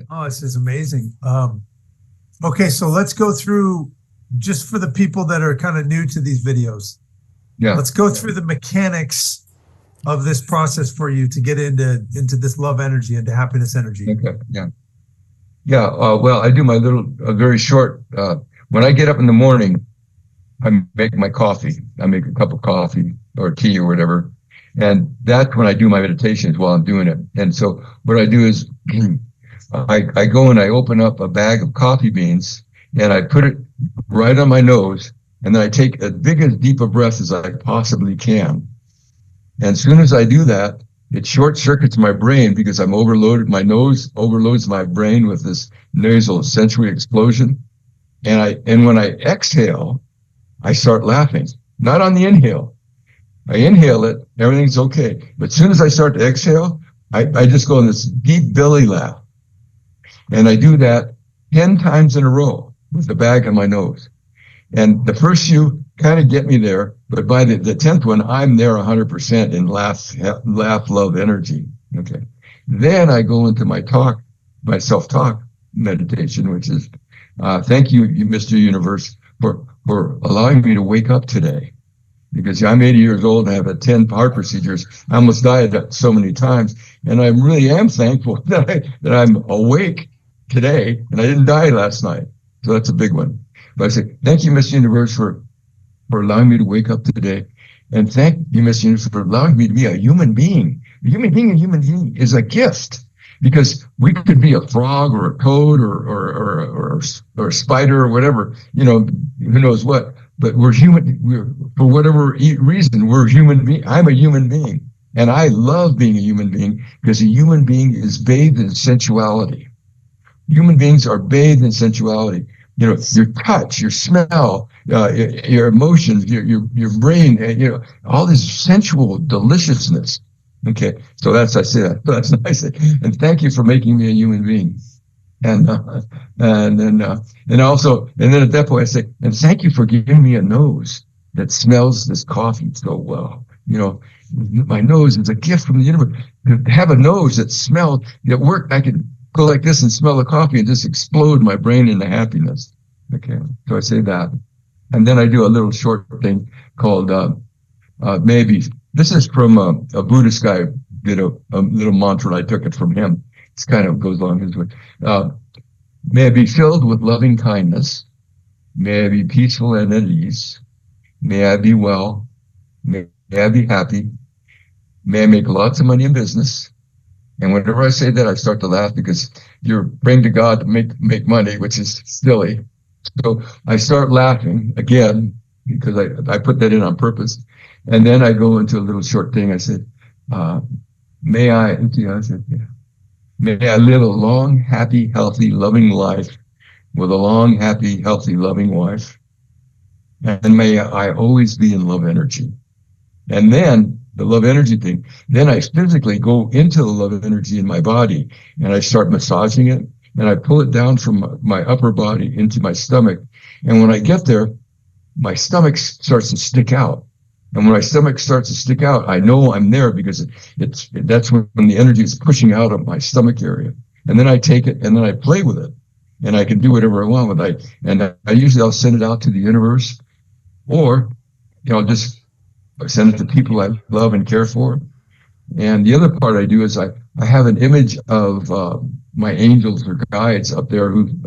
Oh, this is amazing. Okay, so let's go through just for the people that are kind of new to these videos. Yeah. Let's go through the mechanics of this process for you to get into this love energy, into happiness energy. Okay. Yeah. Yeah. Well, I do my very short. When I get up in the morning, I make my coffee. I make a cup of coffee or tea or whatever, and that's when I do my meditations while I'm doing it. And so what I do is I go and I open up a bag of coffee beans and I put it right on my nose, and then I take as big as deep a breath as I possibly can. And as soon as I do that, it short circuits my brain because I'm overloaded. My nose overloads my brain with this nasal sensory explosion. And when I exhale, I start laughing, not on the inhale. I inhale it, everything's okay. But as soon as I start to exhale, I just go in this deep belly laugh. And I do that 10 times in a row with the bag on my nose. And the first few kind of get me there, but by the 10th one, I'm there 100% in laugh, love, energy. Okay. Then I go into my self-talk meditation, which is, thank you, Mr. Universe, for allowing me to wake up today. Because I'm 80 years old and I have had 10 heart procedures. I almost died so many times. And I really am thankful that I'm awake today and I didn't die last night. So that's a big one. But I say, thank you, Mr. Universe, for allowing me to wake up today. And thank you, Mr. Universe, for allowing me to be a human being. A human being is a gift. Because we could be a frog or a toad or a spider or whatever, who knows what. But we're human. For whatever reason, we're human being. I'm a human being, and I love being a human being because a human being is bathed in sensuality. Human beings are bathed in sensuality. Your touch, your smell, your emotions, your brain, all this sensual deliciousness. Okay, so I say that. That's nice. And thank you for making me a human being. And then at that point I say, and thank you for giving me a nose that smells this coffee so well. My nose is a gift from the universe. To have a nose that smells, I could go like this and smell the coffee and just explode my brain into happiness. Okay, so I say that, and then I do a little short thing called maybe. This is from a Buddhist guy did a little mantra, and I took it from him. It kind of goes along his way. May I be filled with loving kindness. May I be peaceful and at ease. May I be well. May I be happy. May I make lots of money in business. And whenever I say that, I start to laugh because you're praying to God to make money, which is silly. So I start laughing again because I put that in on purpose. And then I go into a little short thing. I said, may I live a long, happy, healthy, loving life with a long, happy, healthy, loving wife. And may I always be in love energy. And then the love energy thing, then I physically go into the love energy in my body and I start massaging it and I pull it down from my upper body into my stomach. And when I get there, my stomach starts to stick out. And when my stomach starts to stick out, I know I'm there because that's when the energy is pushing out of my stomach area. And then I take it and then I play with it. And I can do whatever I want with it. And I'll send it out to the universe, or just send it to people I love and care for. And the other part I do is I have an image of my angels or guides out there in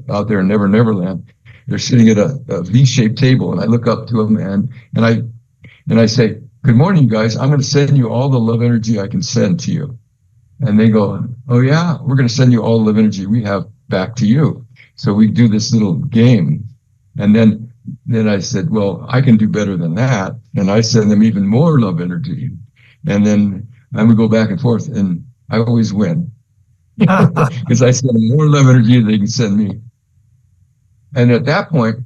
Never Neverland. They're sitting at a V-shaped table, and I look up to them and I say, good morning, guys. I'm going to send you all the love energy I can send to you. And they go, oh, yeah, we're going to send you all the love energy we have back to you. So we do this little game. And then I said, well, I can do better than that. And I send them even more love energy. And then I would go back and forth, and I always win because I send them more love energy than they can send me. And at that point,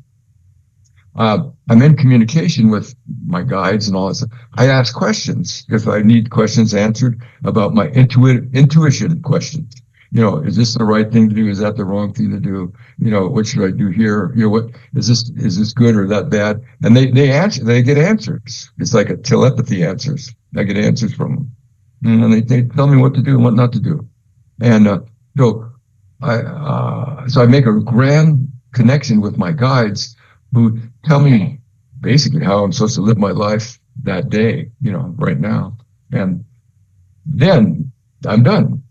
I'm in communication with my guides and all that stuff. I ask questions if I need questions answered about my intuition questions. Is this the right thing to do? Is that the wrong thing to do? What should I do here? What is this good or that bad? And they answer. They get answers. It's like a telepathy answers. I get answers from them, and they tell me what to do and what not to do. And so so I make a grand connection with my guides who tell me basically how I'm supposed to live my life that day, right now. And then I'm done.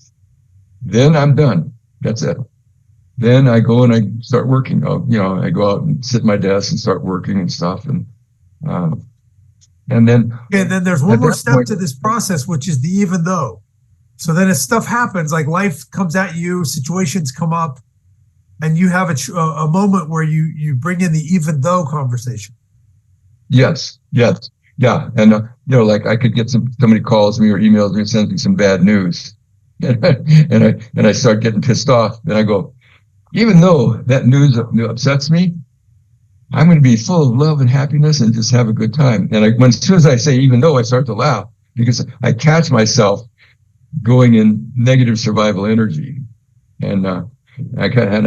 Then I'm done. That's it. Then I go and I start working. I go out and sit at my desk and start working and stuff. And then there's one more step to this process, which is the even though. So then as stuff happens, like life comes at you, situations come up, and you have a moment where you bring in the even though conversation. Yes. Yeah. And, like I could get somebody calls me or emails me and sends me some bad news. And I start getting pissed off. And I go, even though that news upsets me, I'm going to be full of love and happiness and just have a good time. And as soon as I say even though, I start to laugh because I catch myself going in negative survival energy. And I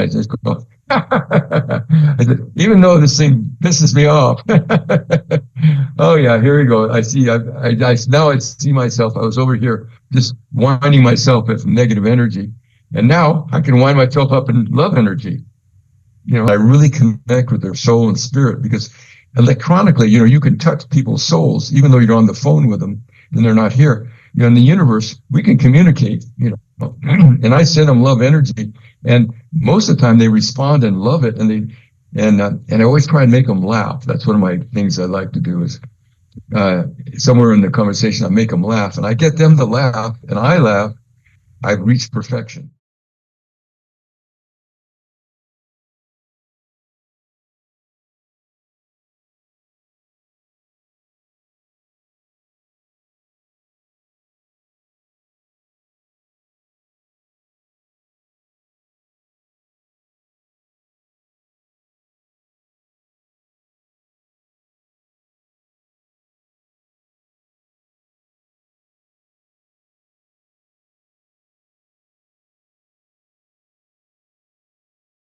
just go, I said, even though this thing pisses me off. Oh yeah, here we go. I see. Now I see myself. I was over here just winding myself with negative energy, and now I can wind myself up in love energy. I really connect with their soul and spirit because electronically, you can touch people's souls even though you're on the phone with them and they're not here. In the universe, we can communicate. And I send them love energy, and most of the time they respond and love it, and I always try and make them laugh. That's one of my things I like to do is somewhere in the conversation I make them laugh, and I get them to laugh, and I laugh. I've reached perfection.